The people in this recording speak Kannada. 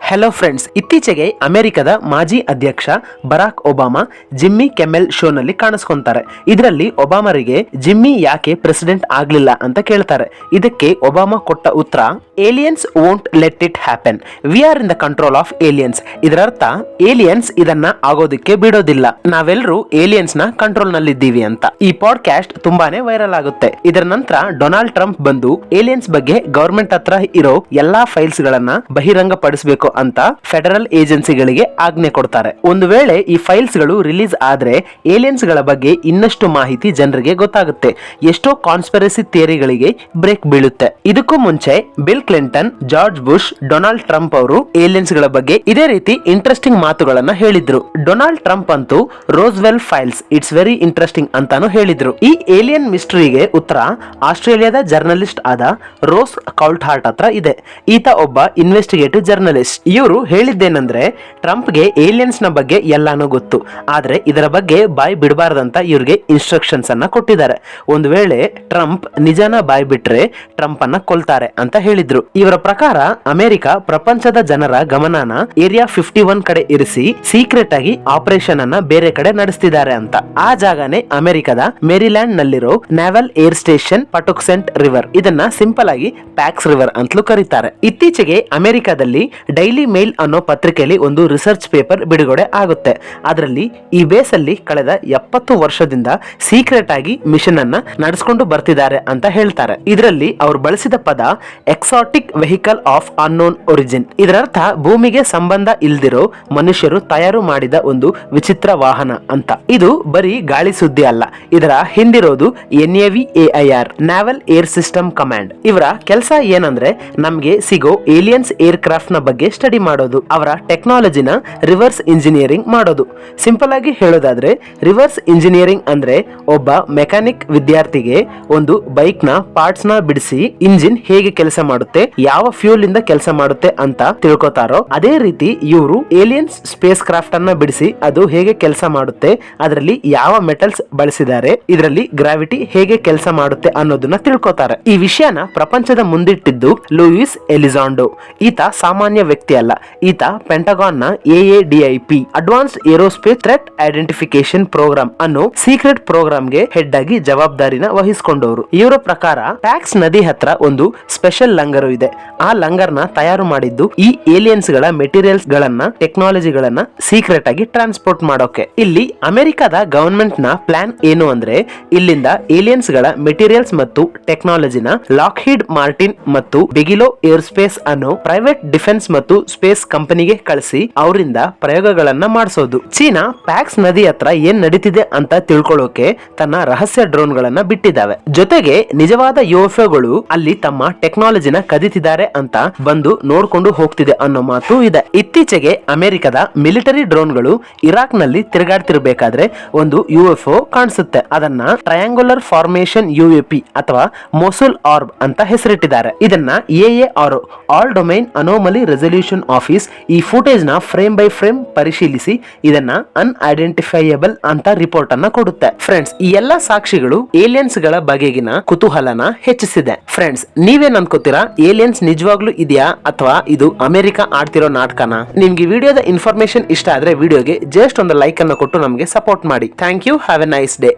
ಹೆಲೋ ಫ್ರೆಂಡ್ಸ್, ಇತ್ತೀಚೆಗೆ ಅಮೆರಿಕದ ಮಾಜಿ ಅಧ್ಯಕ್ಷ ಬರಾಕ್ ಒಬಾಮಾ ಜಿಮ್ಮಿ ಕೆಮೆಲ್ ಶೋನಲ್ಲಿ ಕಾಣಿಸ್ಕೊಂತಾರೆ. ಇದರಲ್ಲಿ ಒಬಾಮರಿಗೆ ಜಿಮ್ಮಿ ಯಾಕೆ ಪ್ರೆಸಿಡೆಂಟ್ ಆಗ್ಲಿಲ್ಲ ಅಂತ ಕೇಳ್ತಾರೆ. ಇದಕ್ಕೆ ಒಬಾಮಾ ಕೊಟ್ಟ ಉತ್ತರ, aliens won't let it happen, we are in the control of aliens. ಇದರರ್ಥ ಏಲಿಯನ್ಸ್ ಇದನ್ನ ಆಗೋದಕ್ಕೆ ಬಿಡೋದಿಲ್ಲ, ನಾವೆಲ್ಲರೂ ಏಲಿಯನ್ಸ್ ನ ಕಂಟ್ರೋಲ್ ನಲ್ಲಿದ್ದೀವಿ ಅಂತ. ಈ ಪಾಡ್ಕಾಸ್ಟ್ ತುಂಬಾನೇ ವೈರಲ್ ಆಗುತ್ತೆ. ಇದರ ನಂತರ ಡೊನಾಲ್ಡ್ ಟ್ರಂಪ್ ಬಂದು ಏಲಿಯನ್ಸ್ ಬಗ್ಗೆ ಗವರ್ಮೆಂಟ್ ಹತ್ರ ಇರೋ ಎಲ್ಲಾ ಫೈಲ್ಸ್ ಗಳನ್ನ ಬಹಿರಂಗ ಪಡಿಸಬೇಕು ಅಂತ ಫೆಡರಲ್ ಏಜೆನ್ಸಿಗಳಿಗೆ ಆಜ್ಞೆ ಕೊಡ್ತಾರೆ. ಒಂದು ವೇಳೆ ಈ ಫೈಲ್ಸ್ ಗಳು ರಿಲೀಸ್ ಆದ್ರೆ ಏಲಿಯನ್ಸ್ ಗಳ ಬಗ್ಗೆ ಇನ್ನಷ್ಟು ಮಾಹಿತಿ ಜನರಿಗೆ ಗೊತ್ತಾಗುತ್ತೆ. ಎಷ್ಟೋ ಕಾನ್ಸ್ಪಿರಸಿ ಥಿಯರಿಗಳಿಗೆ ಬ್ರೇಕ್ ಬೀಳುತ್ತೆ. ಇದಕ್ಕೂ ಮುಂಚೆ bill Clinton, George bush, Donald Trump ಅವರು ಏಲಿಯನ್ಸ್ ಗಳ ಬಗ್ಗೆ ಇದೇ ರೀತಿ ಇಂಟ್ರೆಸ್ಟಿಂಗ್ ಮಾತುಗಳನ್ನ ಹೇಳಿದ್ರು. ಡೊನಾಲ್ಡ್ ಟ್ರಂಪ್ ಅಂತೂ ರೋಸ್ವೆಲ್ ಫೈಲ್ಸ್ ಇಟ್ಸ್ ವೆರಿ ಇಂಟ್ರೆಸ್ಟಿಂಗ್ ಅಂತಾನು ಹೇಳಿದ್ರು. ಈ ಏಲಿಯನ್ ಮಿಸ್ಟರಿಗೆ ಉತ್ತರ ಆಸ್ಟ್ರೇಲಿಯಾದ ಜರ್ನಲಿಸ್ಟ್ ಆದ ರೋಸ್ ಕೌಲ್ಟ್ಹಾರ್ಟ್ ಹತ್ರ ಇದೆ. ಈತ ಒಬ್ಬ ಇನ್ವೆಸ್ಟಿಗೇಟಿವ್ ಜರ್ನಲಿಸ್ಟ್. ಇವರು ಹೇಳಿದ್ದೇನೆಂದ್ರೆ, ಟ್ರಂಪ್ಗೆ ಏಲಿಯನ್ಸ್ ನ ಬಗ್ಗೆ ಎಲ್ಲಾನು ಗೊತ್ತು, ಆದ್ರೆ ಇದರ ಬಗ್ಗೆ ಬಾಯ್ ಬಿಡಬಾರ್ದಂತ ಇವ್ರಿಗೆ ಇನ್ಸ್ಟ್ರಕ್ಷನ್ಸ್ ಅನ್ನ ಕೊಟ್ಟಿದ್ದಾರೆ. ಒಂದು ವೇಳೆ ಟ್ರಂಪ್ ನಿಜಾನ ಬಾಯ್ ಬಿಟ್ರೆ ಟ್ರಂಪ್ ಅನ್ನ ಕೊಲ್ತಾರೆ ಅಂತ ಹೇಳಿದ್ರು. ಇವರ ಪ್ರಕಾರ ಅಮೆರಿಕ ಪ್ರಪಂಚದ ಜನರ ಗಮನನ ಏರಿಯಾ 51 ಕಡೆ ಇರಿಸಿ ಸೀಕ್ರೆಟ್ ಆಗಿ ಆಪರೇಷನ್ ಅನ್ನ ಬೇರೆ ಕಡೆ ನಡೆಸ್ತಿದ್ದಾರೆ ಅಂತ. ಆ ಜಾಗನೇ ಅಮೆರಿಕದ ಮೇರಿಲ್ಯಾಂಡ್ ನಲ್ಲಿರೋ ನ್ಯಾವಲ್ ಏರ್ ಸ್ಟೇಷನ್ ಪಟುಕ್ಸೆಂಟ್ ರಿವರ್. ಇದನ್ನ ಸಿಂಪಲ್ ಆಗಿ ಪ್ಯಾಕ್ಸ್ ರಿವರ್ ಅಂತಲೂ ಕರೀತಾರೆ. ಇತ್ತೀಚೆಗೆ ಅಮೆರಿಕದಲ್ಲಿ ಡೈಲಿ ಮೇಲ್ ಅನ್ನೋ ಪತ್ರಿಕೆಯಲ್ಲಿ ಒಂದು ರಿಸರ್ಚ್ ಪೇಪರ್ ಬಿಡುಗಡೆ ಆಗುತ್ತೆ. ಅದರಲ್ಲಿ ಈ ಬೇಸ್ ಅಲ್ಲಿ ಕಳೆದ 70 ವರ್ಷದಿಂದ ಸೀಕ್ರೆಟ್ ಆಗಿ ಮಿಷನ್ ಅನ್ನ ನಡೆಸಿಕೊಂಡು ಬರ್ತಿದ್ದಾರೆ ಅಂತ ಹೇಳ್ತಾರೆ. ಇದರಲ್ಲಿ ಅವರು ಬಳಸಿದ ಪದ exotic vehicle of unknown origin. ಇದರರ್ಥ ಭೂಮಿಗೆ ಸಂಬಂಧ ಇಲ್ದಿರೋ ಮನುಷ್ಯರು ತಯಾರು ಮಾಡಿದ ಒಂದು ವಿಚಿತ್ರ ವಾಹನ ಅಂತ. ಇದು ಬರೀ ಗಾಳಿ ಸುದ್ದಿ ಅಲ್ಲ, ಇದರ ಹಿಂದಿರೋದು NAVAIR, ನ್ಯಾವಲ್ ಏರ್ ಸಿಸ್ಟಮ್ ಕಮಾಂಡ್. ಇವರ ಕೆಲಸ ಏನಂದ್ರೆ ನಮ್ಗೆ ಸಿಗೋ ಏಲಿಯನ್ಸ್ ಏರ್ ಕ್ರಾಫ್ಟ್ ನ ಬಗ್ಗೆ ಸ್ಟಡಿ ಮಾಡೋದು, ಅವರ ಟೆಕ್ನಾಲಜಿನ ರಿವರ್ಸ್ ಇಂಜಿನಿಯರಿಂಗ್ ಮಾಡೋದು. ಸಿಂಪಲ್ ಆಗಿ ಹೇಳೋದಾದ್ರೆ ರಿವರ್ಸ್ ಇಂಜಿನಿಯರಿಂಗ್ ಅಂದ್ರೆ ಒಬ್ಬ ಮೆಕ್ಯಾನಿಕ್ ವಿದ್ಯಾರ್ಥಿಗೆ ಒಂದು ಬೈಕ್ ನ ಪಾರ್ಟ್ಸ್ ನ ಬಿಡಿಸಿ ಇಂಜಿನ್ ಹೇಗೆ ಕೆಲಸ ಮಾಡುತ್ತೆ, ಯಾವ ಫ್ಯೂಲ್ ಇಂದ ಕೆಲಸ ಮಾಡುತ್ತೆ ಅಂತ ತಿಳ್ಕೊತಾರೋ, ಅದೇ ರೀತಿ ಇವರು ಏಲಿಯನ್ಸ್ ಸ್ಪೇಸ್ ಕ್ರಾಫ್ಟ್ ಅನ್ನ ಬಿಡಿಸಿ ಅದು ಹೇಗೆ ಕೆಲಸ ಮಾಡುತ್ತೆ, ಅದರಲ್ಲಿ ಯಾವ ಮೆಟಲ್ಸ್ ಬಳಸಿದ್ದಾರೆ, ಇದರಲ್ಲಿ ಗ್ರಾವಿಟಿ ಹೇಗೆ ಕೆಲಸ ಮಾಡುತ್ತೆ ಅನ್ನೋದನ್ನ ತಿಳ್ಕೊತಾರೆ. ಈ ವಿಷಯನ ಪ್ರಪಂಚದ ಮುಂದಿಟ್ಟಿದ್ದು ಲೂಯಿಸ್ ಎಲಿಜಾಂಡೋ. ಈತ ಸಾಮಾನ್ಯ ವ್ಯಕ್ತಿ ಅಲ್ಲ, ಈತ ಪೆಂಟಗಾನ್ ನ AADIP advanced aerospace threat identification program ಅನ್ನೋ ಸೀಕ್ರೆಟ್ ಪ್ರೋಗ್ರಾಮ್ ಗೆ ಹೆಡ್ ಆಗಿ ಜವಾಬ್ದಾರಿನ ವಹಿಸಿಕೊಂಡವರು. ಇವರ ಪ್ರಕಾರ ಪ್ಯಾಕ್ಸ್ ನದಿ ಹತ್ರ ಒಂದು ಸ್ಪೆಷಲ್ ಲಂಗರು ಇದೆ. ಆ ಲಂಗರ್ ನ ತಯಾರು ಮಾಡಿದ್ದು ಈ ಏಲಿಯನ್ಸ್ ಗಳ ಮೆಟೀರಿಯಲ್ಸ್ ಗಳನ್ನ, ಟೆಕ್ನಾಲಜಿಗಳನ್ನ ಸೀಕ್ರೆಟ್ ಆಗಿ ಟ್ರಾನ್ಸ್ಪೋರ್ಟ್ ಮಾಡೋಕೆ. ಇಲ್ಲಿ ಅಮೆರಿಕದ ಗವರ್ಮೆಂಟ್ ನ ಪ್ಲಾನ್ ಏನು ಅಂದ್ರೆ, ಇಲ್ಲಿಂದ ಏಲಿಯನ್ಸ್ ಗಳ ಮೆಟೀರಿಯಲ್ಸ್ ಮತ್ತು ಟೆಕ್ನಾಲಜಿನ ಲಾಕ್ಹೀಡ್ ಮಾರ್ಟಿನ್ ಮತ್ತು ಬಿಗಿಲೋ ಏರ್ ಸ್ಪೇಸ್ ಅನ್ನೋ ಪ್ರೈವೇಟ್ ಡಿಫೆನ್ಸ್ ಮತ್ತು ಸ್ಪೇಸ್ ಕಂಪನಿಗೆ ಕಳಿಸಿ ಅವರಿಂದ ಪ್ರಯೋಗಗಳನ್ನ ಮಾಡಿಸೋದು. ಚೀನಾ ಪ್ಯಾಕ್ಸ್ ನದಿ ಹತ್ರ ಏನ್ ನಡೀತಿದೆ ಅಂತ ತಿಳ್ಕೊಳ್ಳೋಕೆ ತನ್ನ ರಹಸ್ಯ ಡ್ರೋನ್ ಗಳನ್ನ ಬಿಟ್ಟಿದ್ದಾವೆ. ಜೊತೆಗೆ ನಿಜವಾದ UFOಗಳು ಅಲ್ಲಿ ತಮ್ಮ ಟೆಕ್ನಾಲಜಿನ ಕದಿತಿದ್ದಾರೆ ಅಂತ ಬಂದು ನೋಡ್ಕೊಂಡು ಹೋಗ್ತಿದೆ ಅನ್ನೋ ಮಾತು ಇದೆ. ಇತ್ತೀಚೆಗೆ ಅಮೆರಿಕದ ಮಿಲಿಟರಿ ಡ್ರೋನ್ಗಳು ಇರಾಕ್ ನಲ್ಲಿ ತಿರುಗಾಡ್ತಿರ್ಬೇಕಾದ್ರೆ ಒಂದು UFO ಕಾಣಿಸುತ್ತೆ. ಅದನ್ನ ಟ್ರಯಾಂಗುಲರ್ ಫಾರ್ಮೇಶನ್ UAP ಅಥವಾ ಮೊಸುಲ್ ಆರ್ಬ್ ಅಂತ ಹೆಸರಿಟ್ಟಿದ್ದಾರೆ. ಇದನ್ನ AAR, all domain anomaly resolution office ಈ ಫುಟೇಜ್ ನ ಫ್ರೇಮ್ ಬೈ ಫ್ರೇಮ್ ಪರಿಶೀಲಿಸಿ ಇದನ್ನ ಅನ್ಐಡೆಂಟಿಫೈಯಬಲ್ ಅಂತ ರಿಪೋರ್ಟ್ ಅನ್ನ ಕೊಡುತ್ತೆ. ಫ್ರೆಂಡ್ಸ್, ಈ ಎಲ್ಲಾ ಸಾಕ್ಷಿಗಳು ಏಲಿಯನ್ಸ್ ಗಳ ಬಗೆಗಿನ ಕುತೂಹಲನ ಹೆಚ್ಚಿಸಿದೆ. ಫ್ರೆಂಡ್ಸ್, ನೀವೇನ್ ಅನ್ಕೋತೀರಾ? ಏಲಿಯನ್ಸ್ ನಿಜವಾಗ್ಲೂ ಇದೆಯಾ ಅಥವಾ ಇದು ಅಮೆರಿಕ ಆಡ್ತಿರೋ ನಾಟಕನ? ನಿಮ್ಗೆ ವಿಡಿಯೋದ ಇನ್ಫಾರ್ಮೇಶನ್ ಇಷ್ಟ ಆದ್ರೆ ವಿಡಿಯೋಗೆ ಜಸ್ಟ್ ಒಂದು ಲೈಕ್ ಅನ್ನು ಕೊಟ್ಟು ನಮಗೆ ಸಪೋರ್ಟ್ ಮಾಡಿ. Thank you. Have a nice day.